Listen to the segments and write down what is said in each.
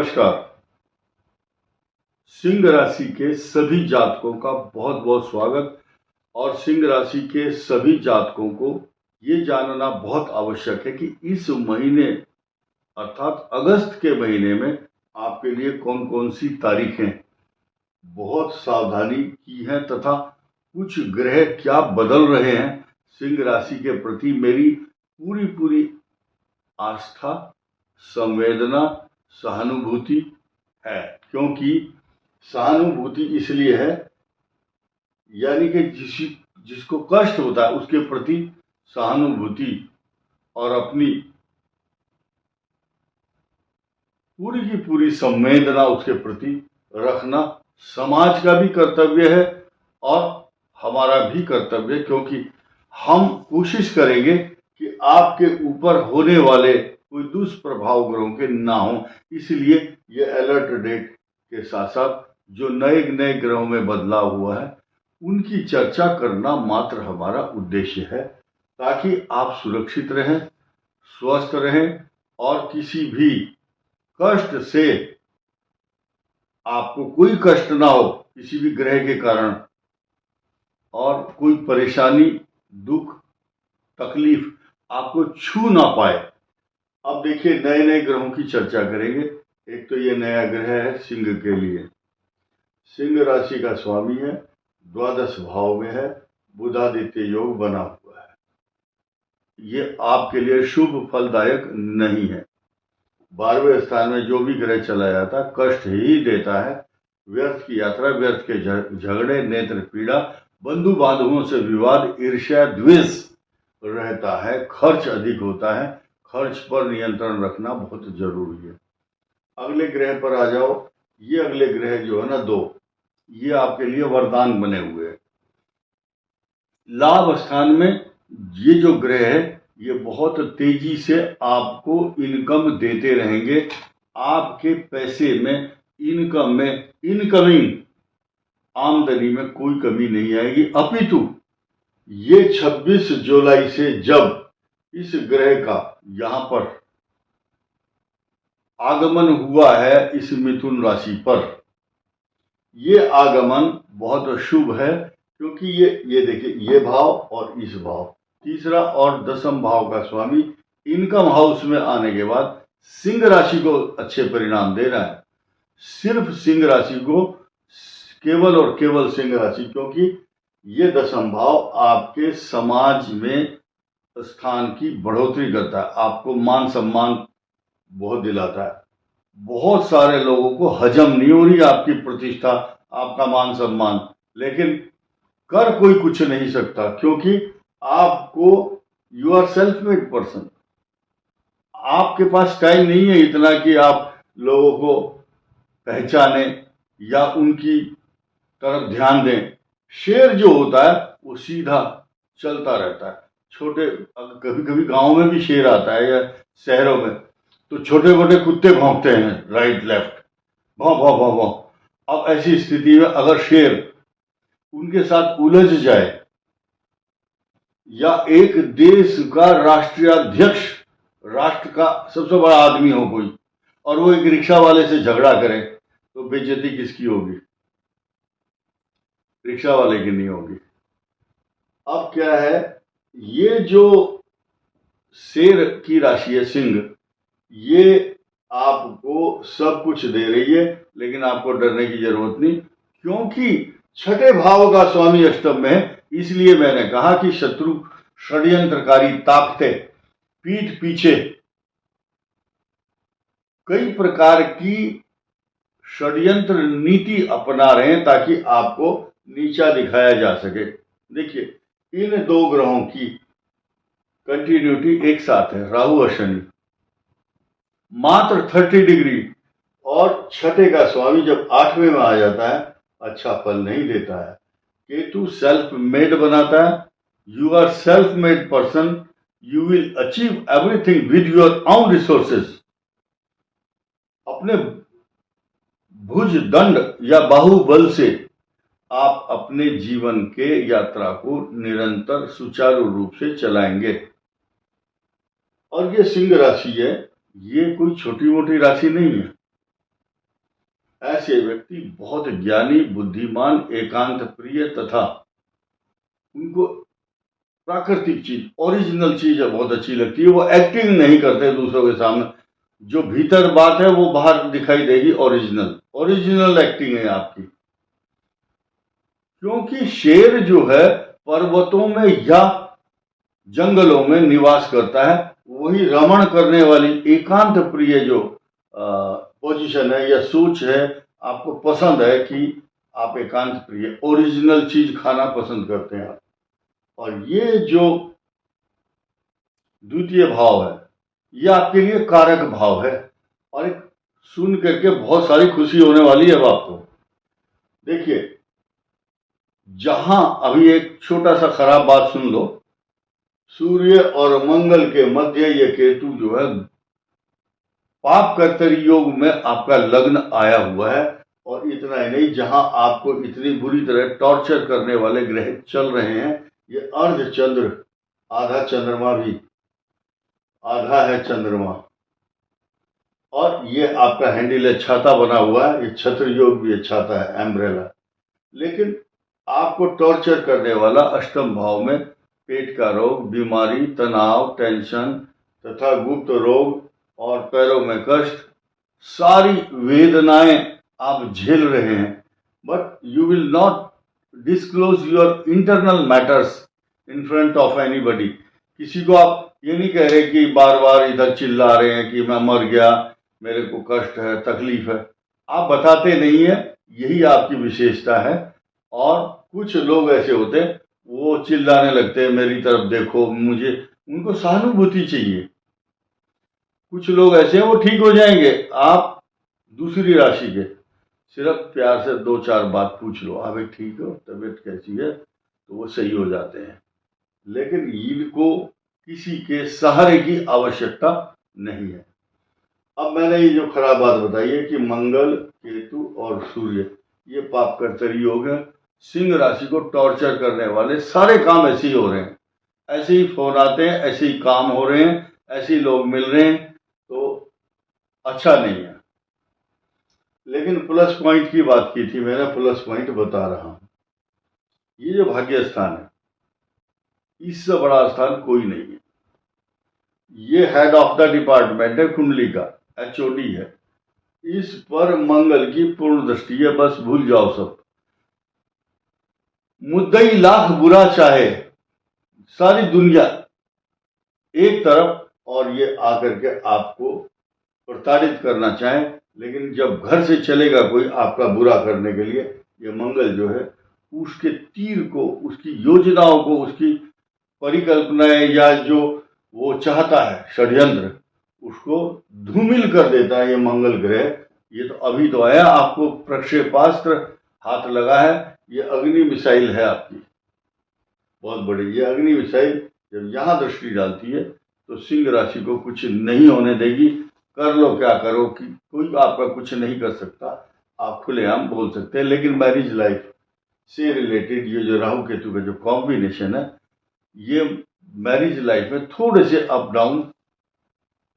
नमस्कार। सिंह राशि के सभी जातकों का बहुत बहुत स्वागत। और सिंह राशि के सभी जातकों को ये जानना बहुत आवश्यक है कि इस महीने अर्थात अगस्त के महीने में आपके लिए कौन कौन सी तारीखें बहुत सावधानी की है तथा कुछ ग्रह क्या बदल रहे हैं। सिंह राशि के प्रति मेरी पूरी पूरी आस्था, संवेदना, सहानुभूति है। क्योंकि सहानुभूति इसलिए है यानी कि जिसको कष्ट होता है उसके प्रति सहानुभूति और अपनी पूरी की पूरी संवेदना उसके प्रति रखना समाज का भी कर्तव्य है और हमारा भी कर्तव्य है। क्योंकि हम कोशिश करेंगे कि आपके ऊपर होने वाले कोई दुष्प्रभाव ग्रहों के ना हो। इसलिए ये अलर्ट डेट के साथ साथ जो नए नए ग्रहों में बदलाव हुआ है उनकी चर्चा करना मात्र हमारा उद्देश्य है, ताकि आप सुरक्षित रहें, स्वस्थ रहें और किसी भी कष्ट से आपको कोई कष्ट ना हो किसी भी ग्रह के कारण, और कोई परेशानी, दुख, तकलीफ आपको छू ना पाए। अब देखिए नए नए ग्रहों की चर्चा करेंगे। एक तो ये नया ग्रह है सिंह के लिए। सिंह राशि का स्वामी है, द्वादश भाव में है, बुधादित्य योग बना हुआ है। ये आपके लिए शुभ फलदायक नहीं है। 12वें स्थान में जो भी ग्रह चला जाता है कष्ट ही देता है। व्यर्थ की यात्रा, व्यर्थ के झगड़े, नेत्र पीड़ा, बंधु बांधवों से विवाद, ईर्ष्या, द्वेष रहता है, खर्च अधिक होता है। खर्च पर नियंत्रण रखना बहुत जरूरी है। अगले ग्रह पर आ जाओ। ये अगले ग्रह जो है ना दो, ये आपके लिए वरदान बने हुए हैं। लाभ स्थान में ये जो ग्रह है ये बहुत तेजी से आपको इनकम देते रहेंगे। आपके पैसे में, इनकम में, इनकमिंग आमदनी में कोई कमी नहीं आएगी। अपितु ये 26 जुलाई से जब इस ग्रह का यहां पर आगमन हुआ है इस मिथुन राशि पर, ये आगमन बहुत शुभ है। क्योंकि ये देखिए ये भाव और इस भाव, तीसरा और दसम भाव का स्वामी इनकम हाउस में आने के बाद सिंह राशि को अच्छे परिणाम दे रहा है। सिर्फ सिंह राशि को, केवल और केवल सिंह राशि, क्योंकि ये दसम भाव आपके समाज में स्थान की बढ़ोतरी करता है, आपको मान सम्मान बहुत दिलाता है। बहुत सारे लोगों को हजम नहीं हो रही आपकी प्रतिष्ठा, आपका मान सम्मान, लेकिन कर कोई कुछ नहीं सकता क्योंकि आपको, you are self made person. आपके पास टाइम नहीं है इतना कि आप लोगों को पहचाने या उनकी तरफ ध्यान दें। शेर जो होता है वो सीधा चलता रहता है। छोटे, कभी कभी गांव में भी शेर आता है या शहरों में, तो छोटे मोटे कुत्ते भौंकते हैं राइट लेफ्ट, भौं भौं भौं भौं। अब ऐसी स्थिति में अगर शेर उनके साथ उलझ जाए या एक देश का राष्ट्रीय अध्यक्ष, राष्ट्र का सबसे बड़ा आदमी हो कोई, और वो एक रिक्शा वाले से झगड़ा करे, तो बेइज्जती किसकी होगी? रिक्शा वाले की नहीं होगी। अब क्या है, ये जो शेर की राशि है सिंह, ये आपको सब कुछ दे रही है, लेकिन आपको डरने की जरूरत नहीं। क्योंकि छठे भाव का स्वामी अष्टम में है। इसलिए मैंने कहा कि शत्रु, षड्यंत्रकारी ताकतें पीठ पीछे कई प्रकार की षड्यंत्र नीति अपना रहे हैं ताकि आपको नीचा दिखाया जा सके। देखिए इन दो ग्रहों की कंटिन्यूटी एक साथ है, राहु और शनि, मात्र 30 डिग्री। और छठे का स्वामी जब 8वें में आ जाता है अच्छा फल नहीं देता है। केतु सेल्फ मेड बनाता है। You are self made person, you will achieve everything with your own resources. अपने भुज दंड या बाहुबल से आप अपने जीवन के यात्रा को निरंतर सुचारू रूप से चलाएंगे। और ये सिंह राशि है, ये कोई छोटी मोटी राशि नहीं है। ऐसे व्यक्ति बहुत ज्ञानी, बुद्धिमान, एकांत प्रिय तथा उनको प्राकृतिक चीज, ओरिजिनल चीज बहुत अच्छी लगती है। वो एक्टिंग नहीं करते दूसरों के सामने, जो भीतर बात है वो बाहर दिखाई देगी। ओरिजिनल एक्टिंग है आपकी। क्योंकि शेर जो है पर्वतों में या जंगलों में निवास करता है, वही रमण करने वाली एकांत प्रिय जो पोजीशन है या सोच है, आपको पसंद है कि आप एकांत प्रिय, ओरिजिनल चीज खाना पसंद करते हैं आप। और ये जो द्वितीय भाव है, ये आपके लिए कारक भाव है, और एक सुन करके बहुत सारी खुशी होने वाली है अब आपको। देखिए, जहां अभी एक छोटा सा खराब बात सुन लो, सूर्य और मंगल के मध्य ये केतु जो है पाप कर्तरी योग में आपका लग्न आया हुआ है। और इतना ही नहीं, जहां आपको इतनी बुरी तरह टॉर्चर करने वाले ग्रह चल रहे हैं, ये अर्ध चंद्र, आधा चंद्रमा भी, आधा है चंद्रमा, और ये आपका हैंडल है, छाता बना हुआ है, ये छत्र योग भी है, छाता है, एम्ब्रेला। लेकिन आपको टॉर्चर करने वाला अष्टम भाव में पेट का रोग, बीमारी, तनाव, टेंशन तथा गुप्त रोग और पैरों में कष्ट, सारी वेदनाएं आप झेल रहे हैं। But you will not disclose your internal matters in front of anybody. किसी को आप ये नहीं कह रहे कि बार बार इधर चिल्ला रहे हैं कि मैं मर गया, मेरे को कष्ट है, तकलीफ है, आप बताते नहीं है। यही आपकी विशेषता है। और कुछ लोग ऐसे होते हैं, वो चिल्लाने लगते हैं मेरी तरफ देखो, मुझे, उनको सहानुभूति चाहिए। कुछ लोग ऐसे हैं, वो ठीक हो जाएंगे। आप दूसरी राशि के, सिर्फ प्यार से दो चार बात पूछ लो, आप ठीक हो, तबीयत कैसी है, तो वो सही हो जाते हैं। लेकिन इनको किसी के सहारे की आवश्यकता नहीं है। अब मैंने ये जो खराब बात बताई है कि मंगल, केतु और सूर्य ये पाप कर्तरी योग है, सिंह राशि को टॉर्चर करने वाले सारे काम ऐसे ही हो रहे हैं, ऐसे ही फोन आते हैं, ऐसे ही काम हो रहे हैं, ऐसे ही लोग मिल रहे हैं, तो अच्छा नहीं है। लेकिन प्लस पॉइंट की बात की थी मैंने, प्लस पॉइंट बता रहा हूं। ये जो भाग्य स्थान है, इससे बड़ा स्थान कोई नहीं है। ये हेड ऑफ द डिपार्टमेंट है कुंडली का, एचओडी है। इस पर मंगल की पूर्ण दृष्टि है, बस भूल जाओ सब। मुद्दई लाख बुरा चाहे, सारी दुनिया एक तरफ, और ये आकर के आपको प्रताड़ित करना चाहे, लेकिन जब घर से चलेगा कोई आपका बुरा करने के लिए, ये मंगल जो है उसके तीर को, उसकी योजनाओं को, उसकी परिकल्पनाएं या जो वो चाहता है षड्यंत्र, उसको धूमिल कर देता है ये मंगल ग्रह। ये तो अभी तो आया, आपको प्रक्षेपास्त्र हाथ लगा है, ये अग्नि मिसाइल है आपकी, बहुत बड़ी। ये अग्नि मिसाइल जब यहां दृष्टि डालती है तो सिंह राशि को कुछ नहीं होने देगी। कर लो क्या करो, कि कोई आपका कुछ नहीं कर सकता, आप खुलेआम बोल सकते हैं। लेकिन मैरिज लाइफ से रिलेटेड ये जो राहु केतु का जो कॉम्बिनेशन है, ये मैरिज लाइफ में थोड़े से अप डाउन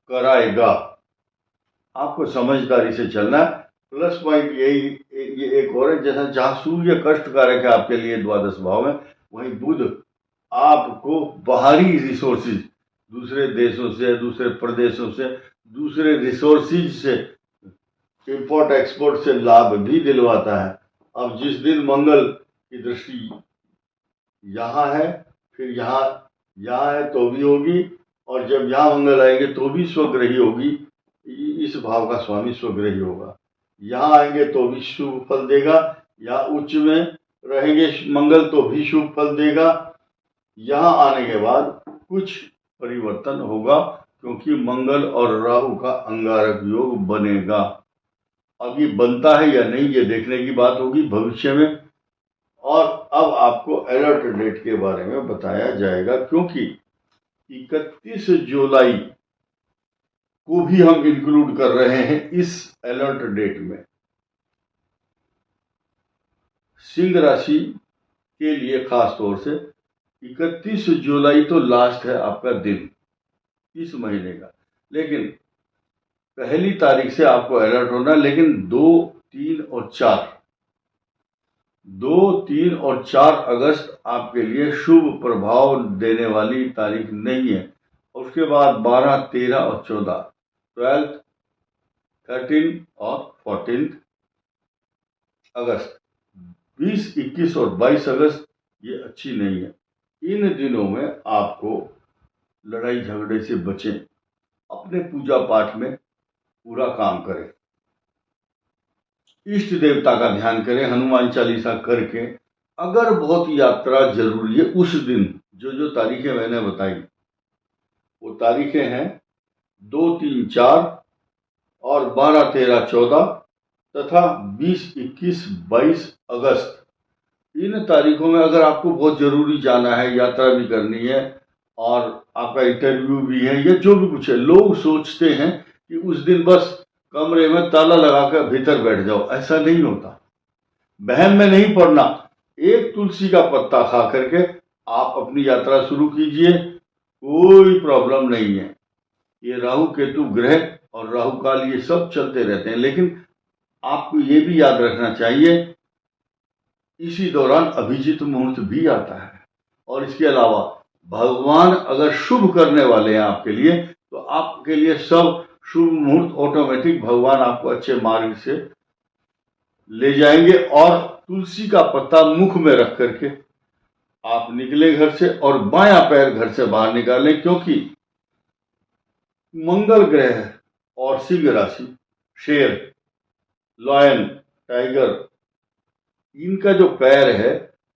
कराएगा। आपको समझदारी से चलना है। प्लस पॉइंट यही, ये एक और है, जैसा जहां सूर्य कष्ट कारक है आपके लिए द्वादश भाव में, वहीं बुध आपको बाहरी रिसोर्सेज, दूसरे देशों से, दूसरे प्रदेशों से, दूसरे रिसोर्सेज से, इंपोर्ट एक्सपोर्ट से लाभ भी दिलवाता है। अब जिस दिन मंगल की दृष्टि यहाँ है, फिर यहाँ है तो भी होगी, और जब यहाँ मंगल आएंगे तो भी स्वग्रही होगी। इस भाव का स्वामी स्वग्रही होगा। यहाँ आएंगे तो भी शुभ फल देगा, या उच्च में रहेंगे मंगल तो भी शुभ फल देगा। यहाँ आने के बाद कुछ परिवर्तन होगा, क्योंकि मंगल और राहु का अंगारक योग बनेगा। अब ये बनता है या नहीं, ये देखने की बात होगी भविष्य में। और अब आपको अलर्ट डेट के बारे में बताया जाएगा, क्योंकि 31 जुलाई को भी हम इंक्लूड कर रहे हैं इस अलर्ट डेट में। सिंह राशि के लिए खास तौर से 31 जुलाई तो लास्ट है आपका दिन इस महीने का, लेकिन पहली तारीख से आपको अलर्ट होना। लेकिन 2 3 और 4, 2, 3 और 4 अगस्त आपके लिए शुभ प्रभाव देने वाली तारीख नहीं है। उसके बाद 12, 13 और 14, 12, 13 और 14 अगस्त, 20, 21 और 22 अगस्त ये अच्छी नहीं है। इन दिनों में आपको लड़ाई झगड़े से बचें, अपने पूजा पाठ में पूरा काम करें, इष्ट देवता का ध्यान करें, हनुमान चालीसा करके। अगर बहुत यात्रा जरूरी है उस दिन जो तारीखें मैंने बताई वो तारीखें हैं 2, 3, 4 और 12, 13, 14 तथा 20, 21, 22 अगस्त। इन तारीखों में अगर आपको बहुत जरूरी जाना है, यात्रा भी करनी है और आपका इंटरव्यू भी है या जो भी कुछ है, लोग सोचते हैं कि उस दिन बस कमरे में ताला लगाकर भीतर बैठ जाओ। ऐसा नहीं होता। बहम में नहीं पड़ना। एक तुलसी का पत्ता खा करके आप अपनी यात्रा शुरू कीजिए, कोई प्रॉब्लम नहीं है। ये राहु केतु ग्रह और राहु काल ये सब चलते रहते हैं, लेकिन आपको ये भी याद रखना चाहिए इसी दौरान अभिजीत मुहूर्त भी आता है। और इसके अलावा भगवान अगर शुभ करने वाले हैं आपके लिए, तो आपके लिए सब शुभ मुहूर्त ऑटोमेटिक भगवान आपको अच्छे मार्ग से ले जाएंगे। और तुलसी का पत्ता मुख में रख करके आप निकले घर से और बायां पैर घर से बाहर निकालें, क्योंकि मंगल ग्रह और सिंह राशि, शेर, लॉयन, टाइगर, इनका जो पैर है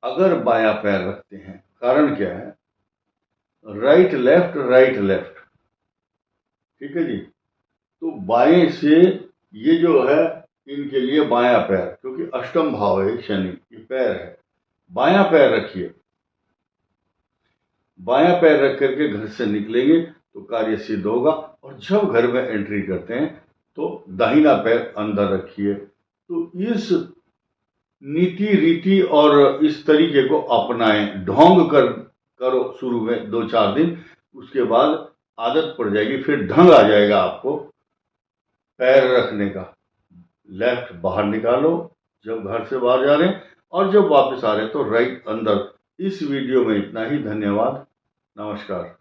अगर बायां पैर रखते हैं, कारण क्या है, राइट लेफ्ट राइट लेफ्ट, ठीक है जी। तो बाएं से ये जो है इनके लिए बायां पैर, क्योंकि अष्टम भाव है शनि, ये पैर है, बायां पैर रखिए। बायां पैर रख करके घर से निकलेंगे तो कार्य सिद्ध होगा। और जब घर में एंट्री करते हैं तो दाहिना पैर अंदर रखिए। तो इस नीति रीति और इस तरीके को अपनाएं, ढोंग करो शुरू में 2-4 दिन, उसके बाद आदत पड़ जाएगी, फिर ढंग आ जाएगा आपको पैर रखने का। लेफ्ट बाहर निकालो जब घर से बाहर जा रहे हैं, और जब वापस आ रहे हैं तो राइट अंदर। इस वीडियो में इतना ही। धन्यवाद, नमस्कार।